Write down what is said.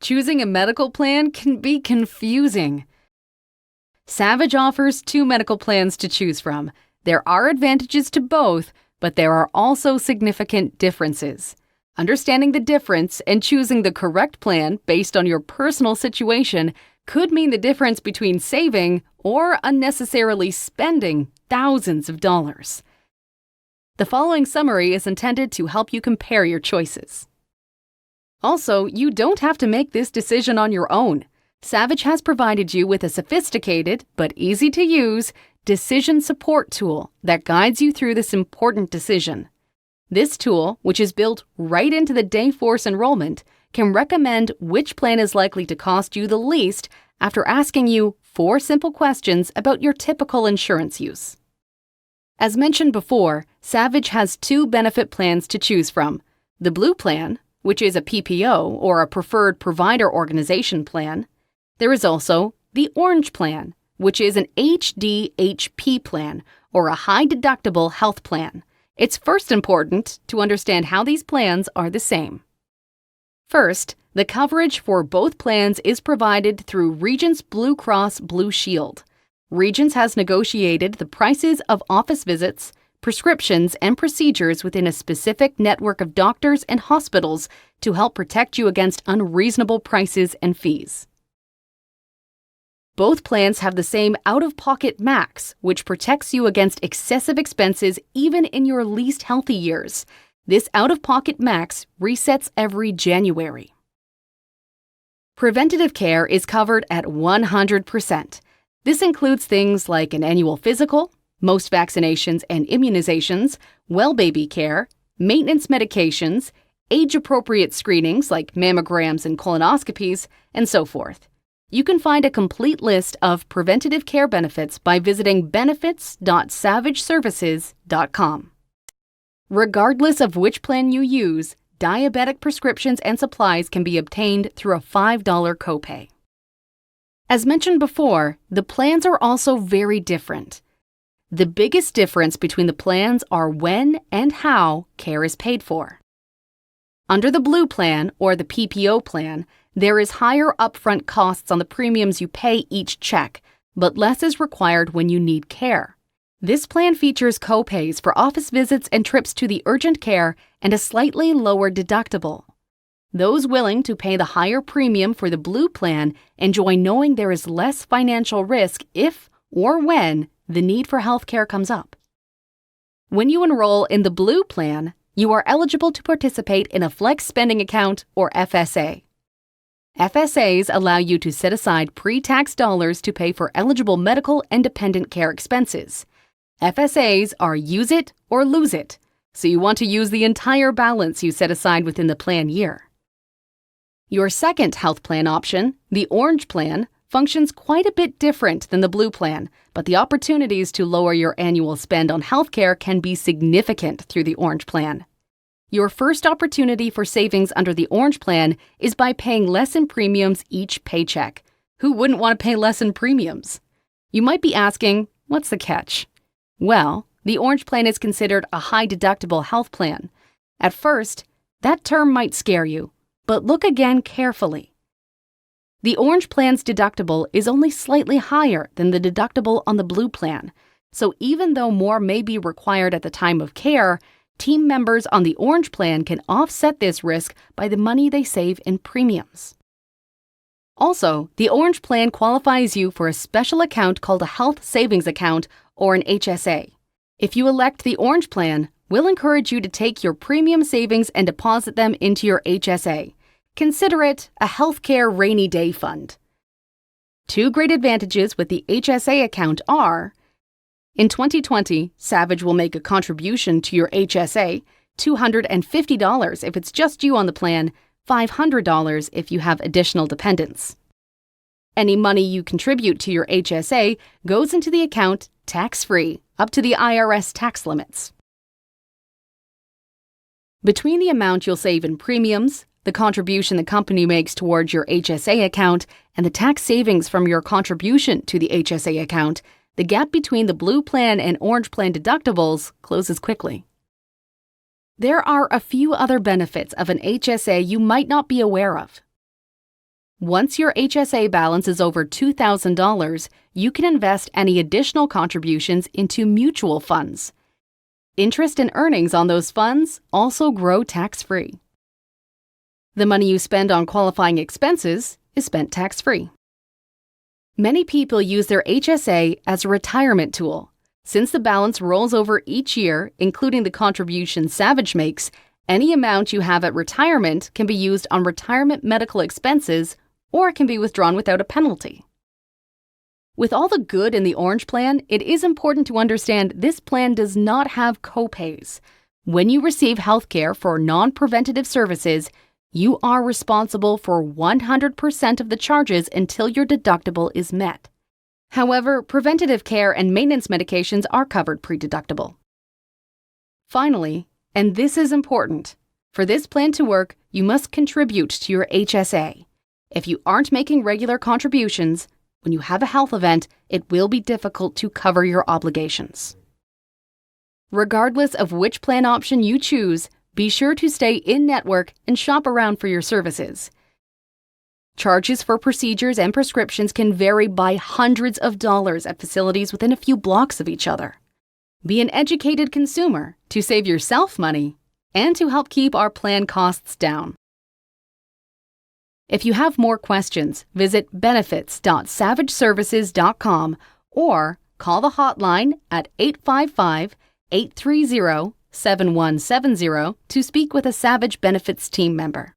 Choosing a medical plan can be confusing. Savage offers 2 medical plans to choose from. There are advantages to both, but there are also significant differences. Understanding the difference and choosing the correct plan based on your personal situation could mean the difference between saving or unnecessarily spending thousands of dollars. The following summary is intended to help you compare your choices. Also, you don't have to make this decision on your own. Savage has provided you with a sophisticated but easy-to-use decision support tool that guides you through this important decision. This tool, which is built right into the Dayforce enrollment, can recommend which plan is likely to cost you the least after asking you 4 simple questions about your typical insurance use. As mentioned before, Savage has 2 benefit plans to choose from: the Blue Plan, which is a PPO or a Preferred Provider Organization plan. There is also the Orange Plan, which is an HDHP plan or a high-deductible health plan. It's first important to understand how these plans are the same. First, the coverage for both plans is provided through Regence Blue Cross Blue Shield. Regence has negotiated the prices of office visits, prescriptions, and procedures within a specific network of doctors and hospitals to help protect you against unreasonable prices and fees. Both plans have the same out-of-pocket max, which protects you against excessive expenses even in your least healthy years. This out-of-pocket max resets every January. Preventative care is covered at 100%. This includes things like an annual physical, most vaccinations and immunizations, well baby care, maintenance medications, age-appropriate screenings like mammograms and colonoscopies, and so forth. You can find a complete list of preventative care benefits by visiting benefits.savageservices.com. Regardless of which plan you use, diabetic prescriptions and supplies can be obtained through a $5 copay. As mentioned before, the plans are also very different. The biggest difference between the plans are when and how care is paid for. Under the Blue Plan, or the PPO plan, there is higher upfront costs on the premiums you pay each check, but less is required when you need care. This plan features copays for office visits and trips to the urgent care and a slightly lower deductible. Those willing to pay the higher premium for the Blue Plan enjoy knowing there is less financial risk if or when the need for health care comes up. When you enroll in the Blue Plan, you are eligible to participate in a Flex Spending Account, or FSA. FSAs allow you to set aside pre-tax dollars to pay for eligible medical and dependent care expenses. FSAs are use it or lose it, so you want to use the entire balance you set aside within the plan year. Your second health plan option, the Orange Plan, functions quite a bit different than the Blue Plan, but the opportunities to lower your annual spend on healthcare can be significant through the Orange Plan. Your first opportunity for savings under the Orange Plan is by paying less in premiums each paycheck. Who wouldn't want to pay less in premiums? You might be asking, what's the catch? Well, the Orange Plan is considered a high-deductible health plan. At first, that term might scare you, but look again carefully. The Orange Plan's deductible is only slightly higher than the deductible on the Blue Plan, so even though more may be required at the time of care, team members on the Orange Plan can offset this risk by the money they save in premiums. Also, the Orange Plan qualifies you for a special account called a Health Savings Account, or an HSA. If you elect the Orange Plan, we'll encourage you to take your premium savings and deposit them into your HSA. Consider it a healthcare rainy day fund. 2 great advantages with the HSA account are: in 2020, Savage will make a contribution to your HSA, $250 if it's just you on the plan, $500 if you have additional dependents. Any money you contribute to your HSA goes into the account tax-free, up to the IRS tax limits. Between the amount you'll save in premiums, the contribution the company makes towards your HSA account, and the tax savings from your contribution to the HSA account, the gap between the Blue Plan and Orange Plan deductibles closes quickly. There are a few other benefits of an HSA you might not be aware of. Once your HSA balance is over $2,000, you can invest any additional contributions into mutual funds. Interest and earnings on those funds also grow tax-free. The money you spend on qualifying expenses is spent tax-free. Many people use their HSA as a retirement tool. Since the balance rolls over each year, including the contribution Savage makes, any amount you have at retirement can be used on retirement medical expenses or can be withdrawn without a penalty. With all the good in the Orange plan, it is important to understand this plan does not have copays. When you receive healthcare for non-preventative services, you are responsible for 100% of the charges until your deductible is met. However, preventative care and maintenance medications are covered pre-deductible. Finally, and this is important, for this plan to work, you must contribute to your HSA. If you aren't making regular contributions, when you have a health event, it will be difficult to cover your obligations. Regardless of which plan option you choose, be sure to stay in-network and shop around for your services. Charges for procedures and prescriptions can vary by hundreds of dollars at facilities within a few blocks of each other. Be an educated consumer to save yourself money and to help keep our plan costs down. If you have more questions, visit benefits.savageservices.com or call the hotline at 855-830-7170 to speak with a Savage Benefits team member.